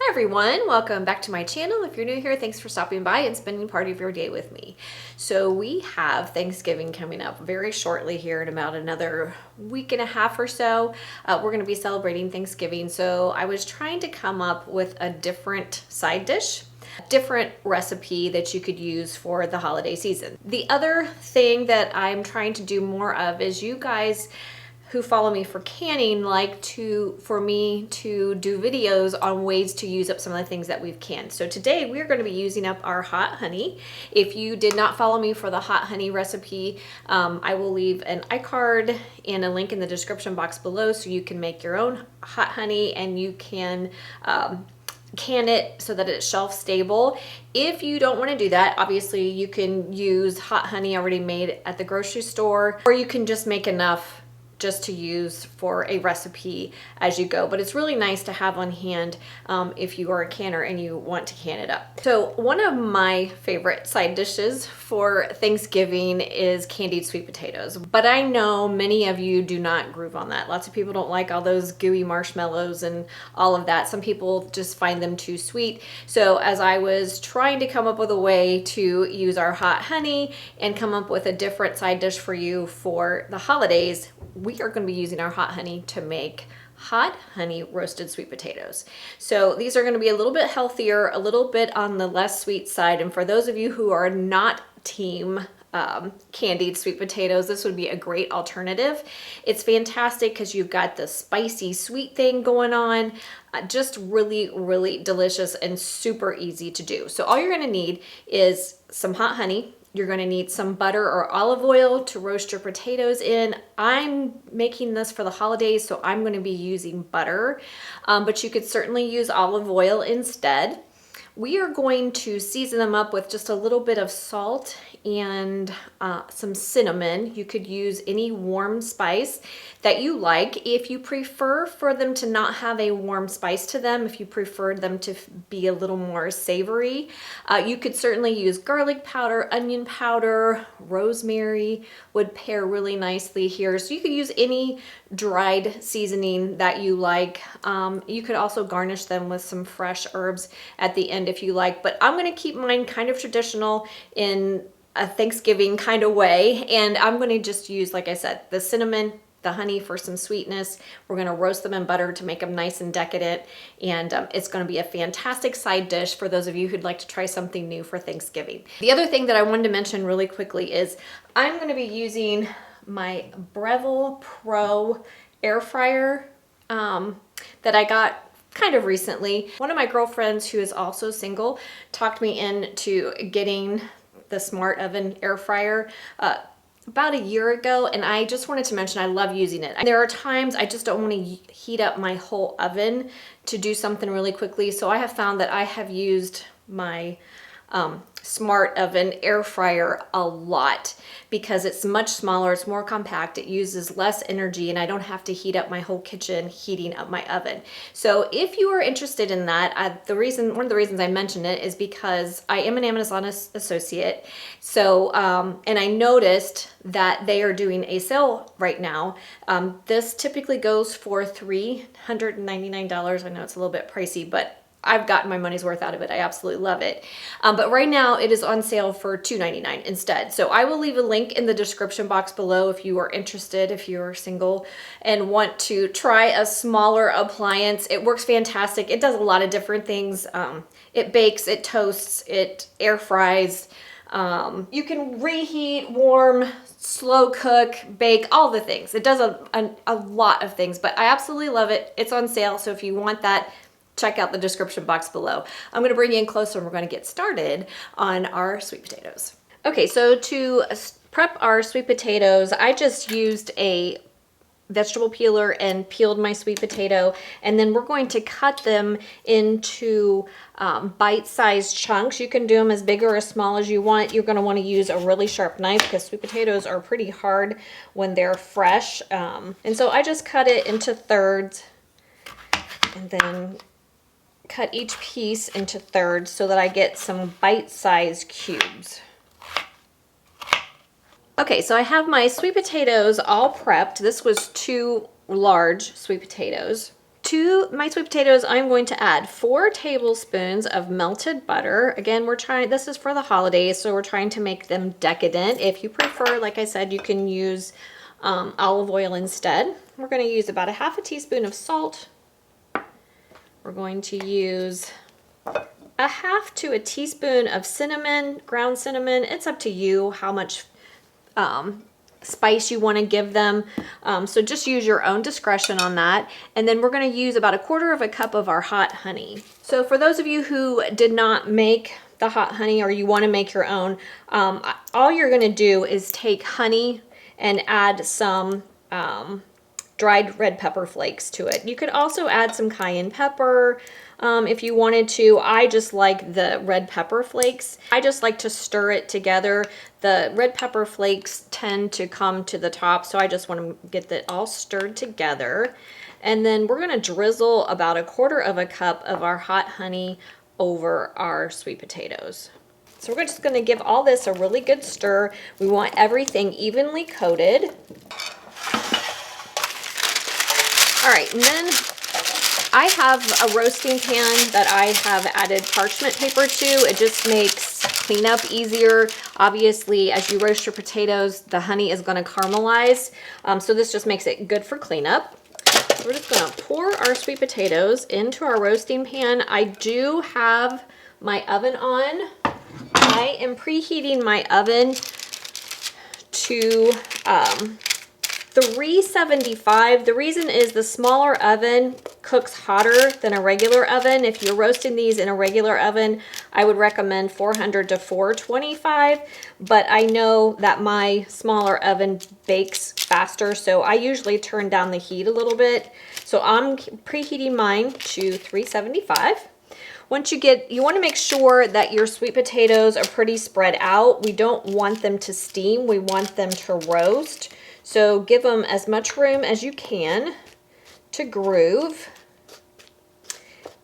Hi everyone, welcome back to my channel. If you're new here, thanks for stopping by and spending part of your day with me. So we have Thanksgiving coming up very shortly here in about another week and a half or so. We're going to be celebrating Thanksgiving. So I was trying to come up with a different side dish, different recipe that you could use for the holiday season. The other thing that I'm trying to do more of is you guys who follow me for canning for me to do videos on ways to use up some of the things that we've canned. So today we're going to be using up our hot honey. If you did not follow me for the hot honey recipe, I will leave an iCard and a link in the description box below so you can make your own hot honey and you can can it so that it's shelf stable. If you don't want to do that, obviously you can use hot honey already made at the grocery store, or you can just make enough just to use for a recipe as you go. But it's really nice to have on hand if you are a canner and you want to can it up. So one of my favorite side dishes for Thanksgiving is candied sweet potatoes. But I know many of you do not groove on that. Lots of people don't like all those gooey marshmallows and all of that. Some people just find them too sweet. So as I was trying to come up with a way to use our hot honey and come up with a different side dish for you for the holidays, we are going to be using our hot honey to make hot honey roasted sweet potatoes. So these are going to be a little bit healthier, a little bit on the less sweet side. And for those of you who are not team candied sweet potatoes, this would be a great alternative. It's fantastic because you've got the spicy sweet thing going on. Just really, really delicious and super easy to do. So all you're going to need is some hot honey. You're going to need some butter or olive oil to roast your potatoes in. I'm making this for the holidays, so I'm going to be using butter, but you could certainly use olive oil instead. We are going to season them up with just a little bit of salt and some cinnamon. You could use any warm spice that you like. If you prefer for them to not have a warm spice to them, if you prefer them to be a little more savory, you could certainly use garlic powder, onion powder, rosemary would pair really nicely here. So you could use any dried seasoning that you like. You could also garnish them with some fresh herbs at the end if you like, but I'm going to keep mine kind of traditional in a Thanksgiving kind of way, and I'm going to just use, like I said, the cinnamon, the honey for some sweetness. We're going to roast them in butter to make them nice and decadent, and it's going to be a fantastic side dish for those of you who'd like to try something new for Thanksgiving. The other thing that I wanted to mention really quickly is I'm going to be using my Breville Pro air fryer that I got kind of recently. One of my girlfriends who is also single talked me into getting the Smart Oven air fryer about a year ago, and I just wanted to mention I love using it. There are times I just don't want to heat up my whole oven to do something really quickly, so I have found that I have used my Smart Oven air fryer a lot because it's much smaller, it's more compact, it uses less energy, and I don't have to heat up my whole kitchen heating up my oven. So if you are interested in that, one of the reasons I mentioned it is because I am an Amazon associate. So and I noticed that they are doing a sale right now. This typically goes for $399. I know it's a little bit pricey, but I've gotten my money's worth out of it. I absolutely love it. But right now it is on sale for $299 instead. So I will leave a link in the description box below if you are interested, if you are single and want to try a smaller appliance. It works fantastic. It does a lot of different things. It bakes, it toasts, it air fries. You can reheat, warm, slow cook, bake, all the things. It does a lot of things, but I absolutely love it. It's on sale. So if you want that, check out the description box below. I'm going to bring you in closer and we're going to get started on our sweet potatoes. Okay, so to prep our sweet potatoes, I just used a vegetable peeler and peeled my sweet potato, and then we're going to cut them into bite-sized chunks. You can do them as big or as small as you want. You're going to want to use a really sharp knife because sweet potatoes are pretty hard when they're fresh. And so I just cut it into thirds and then cut each piece into thirds so that I get some bite-sized cubes. Okay, so I have my sweet potatoes all prepped. This was 2 large sweet potatoes. To my sweet potatoes, I'm going to add 4 tablespoons of melted butter. Again, this is for the holidays, so we're trying to make them decadent. If you prefer, like I said, you can use olive oil instead. We're going to use about a half a teaspoon of salt. We're going to use a half to a teaspoon of cinnamon, ground cinnamon. It's up to you how much spice you want to give them. So just use your own discretion on that. And then we're going to use about 1/4 cup of our hot honey. So for those of you who did not make the hot honey or you want to make your own, all you're going to do is take honey and add some dried red pepper flakes to it. You could also add some cayenne pepper if you wanted to. I just like the red pepper flakes. I just like to stir it together. The red pepper flakes tend to come to the top, so I just want to get that all stirred together. And then we're going to drizzle about 1/4 cup of our hot honey over our sweet potatoes. So we're just going to give all this a really good stir. We want everything evenly coated. All right, and then I have a roasting pan that I have added parchment paper to. It just makes cleanup easier. Obviously, as you roast your potatoes, the honey is going to caramelize. So this just makes it good for cleanup. So we're just going to pour our sweet potatoes into our roasting pan. I do have my oven on. I am preheating my oven to 375. The reason is the smaller oven cooks hotter than a regular oven. If you're roasting these in a regular oven, I would recommend 400 to 425, but I know that my smaller oven bakes faster, so I usually turn down the heat a little bit. So I'm preheating mine to 375. Once you want to make sure that your sweet potatoes are pretty spread out. We don't want them to steam. We want them to roast. So give them as much room as you can to groove.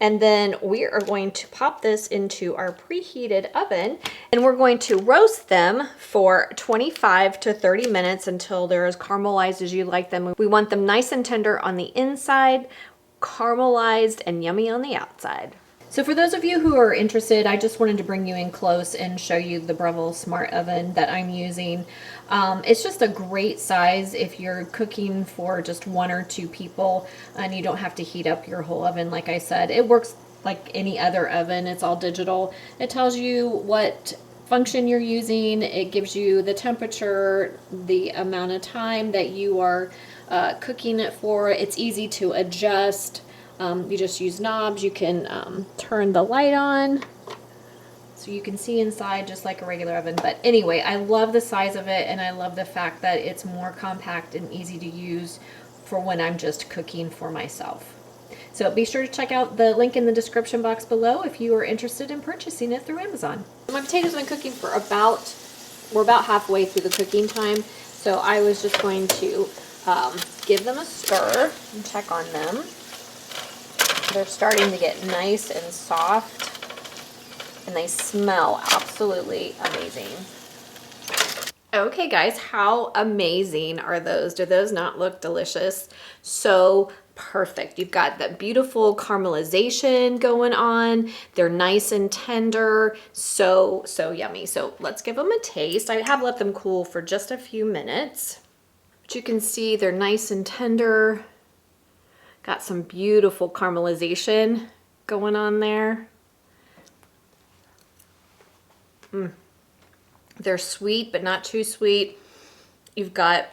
And then we are going to pop this into our preheated oven and we're going to roast them for 25 to 30 minutes until they're as caramelized as you like them. We want them nice and tender on the inside, caramelized and yummy on the outside. So for those of you who are interested, I just wanted to bring you in close and show you the Breville Smart Oven that I'm using. It's just a great size if you're cooking for just 1 or 2 people and you don't have to heat up your whole oven. Like I said, it works like any other oven. It's all digital. It tells you what function you're using. It gives you the temperature, the amount of time that you are cooking it for. It's easy to adjust. You just use knobs. You can turn the light on so you can see inside just like a regular oven. But anyway, I love the size of it and I love the fact that it's more compact and easy to use for when I'm just cooking for myself. So be sure to check out the link in the description box below if you are interested in purchasing it through Amazon. My potatoes have been cooking for we're about halfway through the cooking time. So I was just going to give them a stir and check on them. They're starting to get nice and soft, and they smell absolutely amazing. Okay guys, how amazing are those? Do those not look delicious? So perfect. You've got that beautiful caramelization going on. They're nice and tender, so yummy. So let's give them a taste. I have let them cool for just a few minutes, but you can see they're nice and tender. Got some beautiful caramelization going on there. They're sweet, but not too sweet. You've got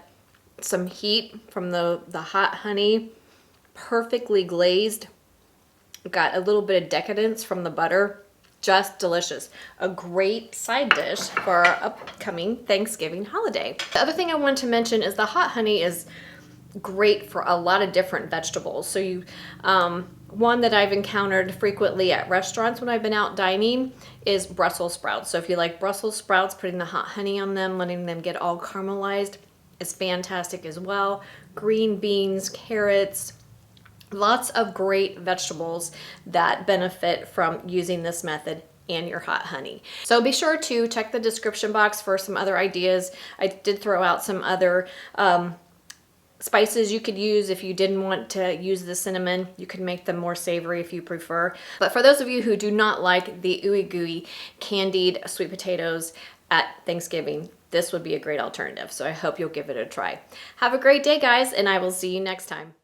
some heat from the hot honey, perfectly glazed. You've got a little bit of decadence from the butter. Just delicious. A great side dish for our upcoming Thanksgiving holiday. The other thing I want to mention is the hot honey is great for a lot of different vegetables. So you, one that I've encountered frequently at restaurants when I've been out dining is Brussels sprouts. So if you like Brussels sprouts, putting the hot honey on them, letting them get all caramelized is fantastic as well. Green beans, carrots, lots of great vegetables that benefit from using this method and your hot honey. So be sure to check the description box for some other ideas. I did throw out some other spices you could use if you didn't want to use the cinnamon. You could make them more savory if you prefer. But for those of you who do not like the ooey gooey candied sweet potatoes at Thanksgiving, this would be a great alternative. So I hope you'll give it a try. Have a great day, guys, and I will see you next time.